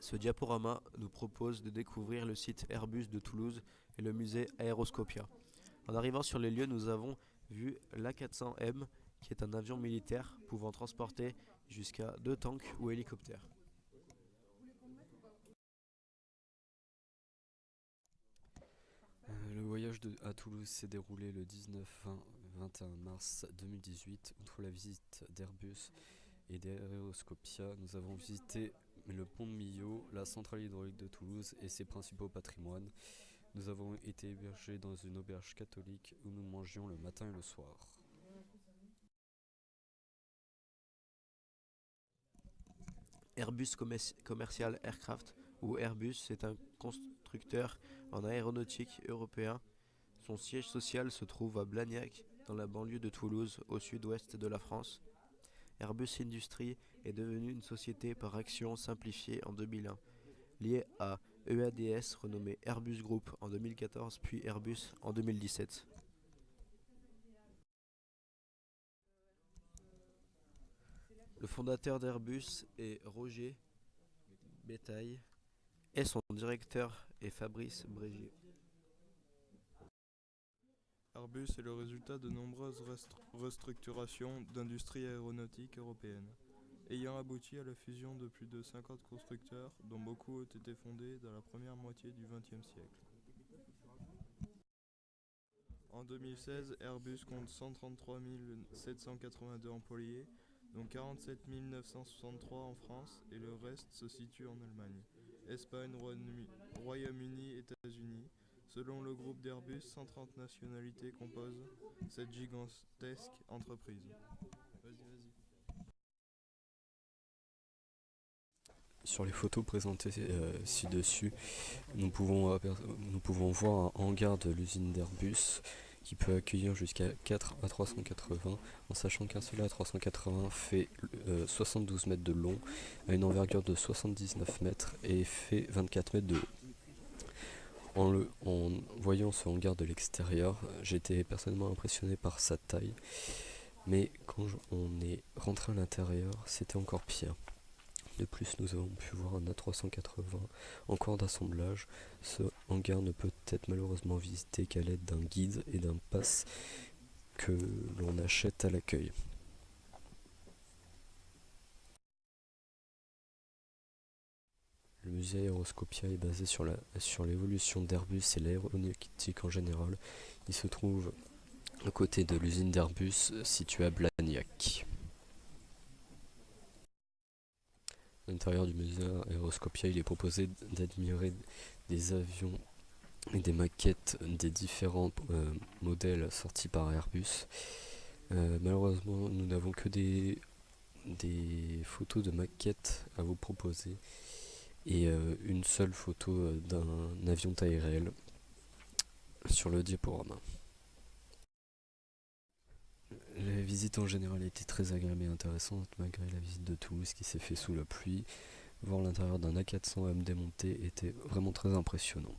Ce diaporama nous propose de découvrir le site Airbus de Toulouse et le musée Aeroscopia. En arrivant sur les lieux, nous avons vu l'A400M, qui est un avion militaire pouvant transporter jusqu'à 2 tanks ou hélicoptères. Le voyage à Toulouse s'est déroulé le 19, 20, 21 mars 2018. Outre la visite d'Airbus et d'Aeroscopia, nous avons visité le pont de Millau, la centrale hydraulique de Toulouse et ses principaux patrimoines. Nous avons été hébergés dans une auberge catholique où nous mangions le matin et le soir. Airbus Commercial Aircraft, ou Airbus, est un constructeur en aéronautique européen. Son siège social se trouve à Blagnac, dans la banlieue de Toulouse, au sud-ouest de la France. Airbus Industrie est devenue une société par actions simplifiée en 2001, liée à EADS renommée Airbus Group en 2014 puis Airbus en 2017. Le fondateur d'Airbus est Roger Bétail et son directeur est Fabrice Brégier. Airbus est le résultat de nombreuses restructurations d'industrie aéronautique européenne, ayant abouti à la fusion de plus de 50 constructeurs, dont beaucoup ont été fondés dans la première moitié du XXe siècle. En 2016, Airbus compte 133 782 employés, dont 47 963 en France et le reste se situe en Allemagne, Espagne, Royaume-Uni, États-Unis. Selon le groupe d'Airbus, 130 nationalités composent cette gigantesque entreprise. Sur les photos présentées ci-dessus, nous pouvons voir un hangar de l'usine d'Airbus qui peut accueillir jusqu'à 4 A380, en sachant qu'un seul A380 fait 72 mètres de long, a une envergure de 79 mètres et fait 24 mètres de haut. En voyant ce hangar de l'extérieur, j'étais personnellement impressionné par sa taille, mais quand on est rentré à l'intérieur, c'était encore pire. De plus, nous avons pu voir un A380 en cours d'assemblage. Ce hangar ne peut être malheureusement visité qu'à l'aide d'un guide et d'un pass que l'on achète à l'accueil. Le musée Aeroscopia est basé sur l'évolution d'Airbus et l'aéronautique en général. Il se trouve à côté de l'usine d'Airbus située à Blagnac. À l'intérieur du musée Aeroscopia, il est proposé d'admirer des avions et des maquettes des différents modèles sortis par Airbus. Malheureusement, nous n'avons que des photos de maquettes à vous proposer et une seule photo d'un avion taille réelle sur le diaporama. La visite en général était très agréable et intéressante malgré la visite de Toulouse qui s'est fait sous la pluie. Voir l'intérieur d'un A400M démonté était vraiment très impressionnant.